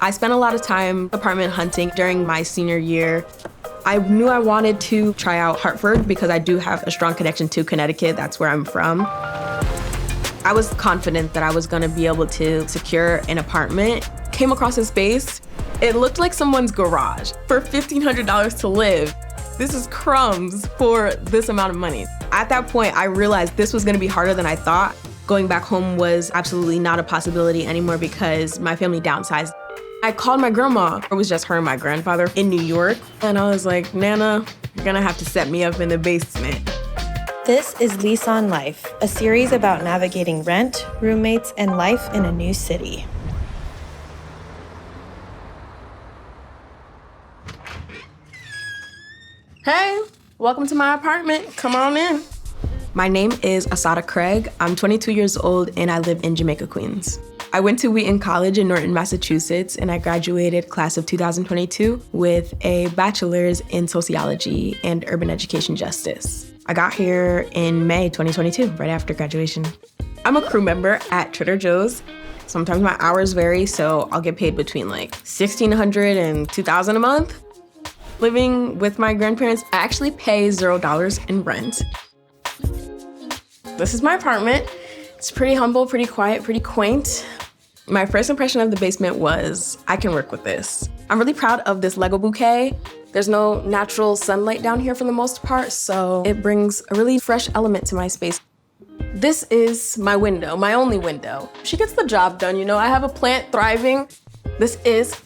I spent a lot of time apartment hunting during my senior year. I knew I wanted to try out Hartford because I do have a strong connection to Connecticut. That's where I'm from. I was confident that I was gonna be able to secure an apartment. Came across a space. It looked like someone's garage for $1,500 to live. This is crumbs for this amount of money. At that point, I realized this was gonna be harder than I thought. Going back home was absolutely not a possibility anymore because my family downsized. I called my grandma. It was just her and my grandfather in New York. And I was like, Nana, you're gonna have to set me up in the basement. This is Lease on Life, a series about navigating rent, roommates, and life in a new city. Hey, welcome to my apartment. Come on in. My name is Asaada Craig. I'm 22 years old and I live in Jamaica, Queens. I went to Wheaton College in Norton, Massachusetts, and I graduated class of 2022 with a bachelor's in sociology and urban education justice. I got here in May 2022, right after graduation. I'm a crew member at Trader Joe's. Sometimes my hours vary, so I'll get paid between like $1,600 and $2,000 a month. Living with my grandparents, I actually pay $0 in rent. This is my apartment. It's pretty humble, pretty quiet, pretty quaint. My first impression of the basement was, I can work with this. I'm really proud of this Lego bouquet. There's no natural sunlight down here for the most part, so it brings a really fresh element to my space. This is my window, my only window. She gets the job done, you know, I have a plant thriving. This is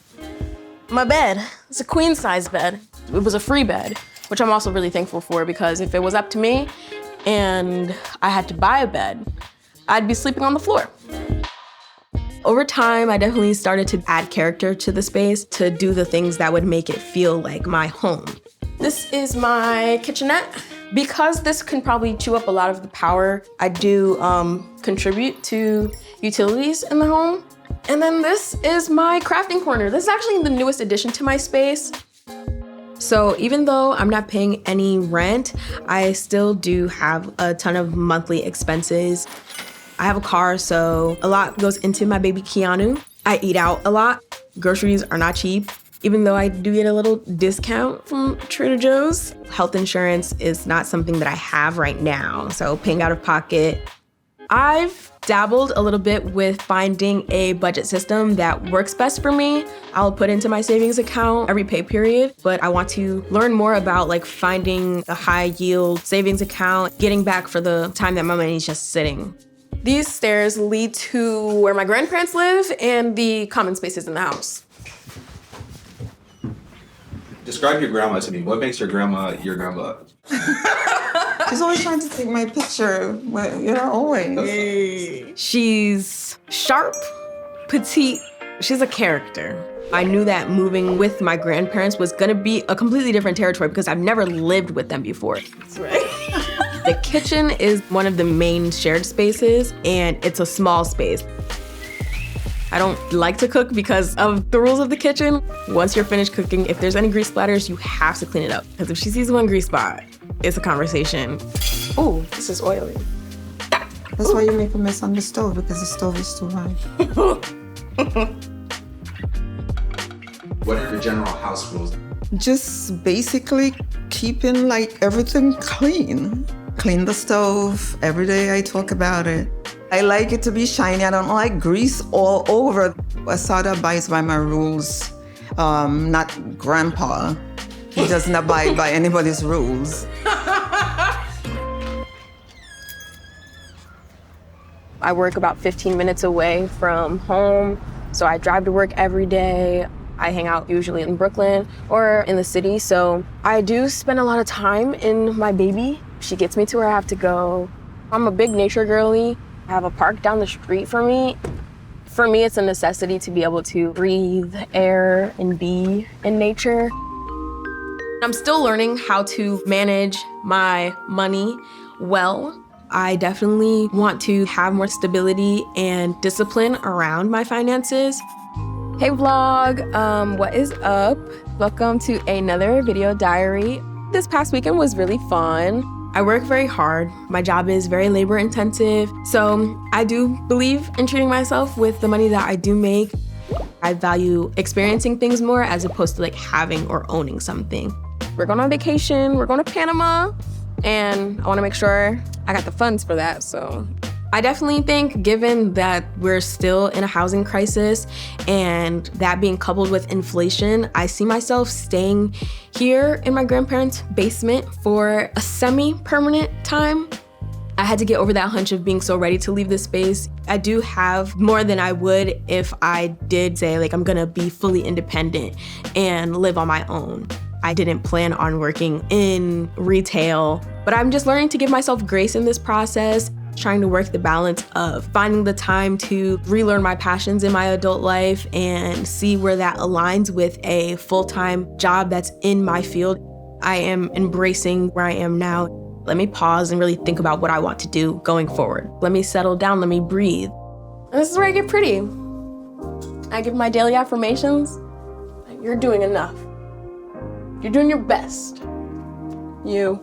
my bed. It's a queen size bed. It was a free bed, which I'm also really thankful for because if it was up to me and I had to buy a bed, I'd be sleeping on the floor. Over time, I definitely started to add character to the space to do the things that would make it feel like my home. This is my kitchenette. Because this can probably chew up a lot of the power, I do contribute to utilities in the home. And then this is my crafting corner. This is actually the newest addition to my space. So even though I'm not paying any rent, I still do have a ton of monthly expenses. I have a car, so a lot goes into my baby Keanu. I eat out a lot. Groceries are not cheap, even though I do get a little discount from Trader Joe's. Health insurance is not something that I have right now, so paying out of pocket. I've dabbled a little bit with finding a budget system that works best for me. I'll put into my savings account every pay period, but I want to learn more about like finding a high yield savings account, getting back for the time that my money is just sitting. These stairs lead to where my grandparents live and the common spaces in the house. Describe your grandma to me. What makes your grandma your grandma? She's always trying to take my picture. Well, you know, always. She's sharp, petite. She's a character. I knew that moving with my grandparents was gonna be a completely different territory because I've never lived with them before. That's right. The kitchen is one of the main shared spaces, and it's a small space. I don't like to cook because of the rules of the kitchen. Once you're finished cooking, if there's any grease splatters, you have to clean it up. Because if she sees one grease spot, it's a conversation. Ooh, this is oily. That's why you make a mess on the stove, because the stove is too high. What are your general house rules? Just basically keeping like everything clean. Clean the stove. Every day I talk about it. I like it to be shiny. I don't like grease all over. Asaada abides by my rules, not grandpa. He doesn't abide by anybody's rules. I work about 15 minutes away from home, so I drive to work every day. I hang out usually in Brooklyn or in the city, so I do spend a lot of time in my baby. She gets me to where I have to go. I'm a big nature girly. I have a park down the street for me. For me, it's a necessity to be able to breathe air and be in nature. I'm still learning how to manage my money well. I definitely want to have more stability and discipline around my finances. Hey vlog, what is up? Welcome to another video diary. This past weekend was really fun. I work very hard. My job is very labor intensive. So I do believe in treating myself with the money that I do make. I I value experiencing things more as opposed to like having or owning something. We're going on vacation, we're going to Panama, and I want to make sure I got the funds for that. So I definitely think, given that we're still in a housing crisis and that being coupled with inflation, I see myself staying here in my grandparents' basement for a semi-permanent time. I had to get over that hunch of being so ready to leave this space. I do have more than I would if I did say, like, I'm gonna be fully independent and live on my own. I didn't plan on working in retail, but I'm just learning to give myself grace in this process, trying to work the balance of finding the time to relearn my passions in my adult life and see where that aligns with a full-time job that's in my field. I am embracing where I am now. Let me pause and really think about what I want to do going forward. Let me settle down, let me breathe. And this is where I get pretty. I give my daily affirmations. You're doing enough. You're doing your best. You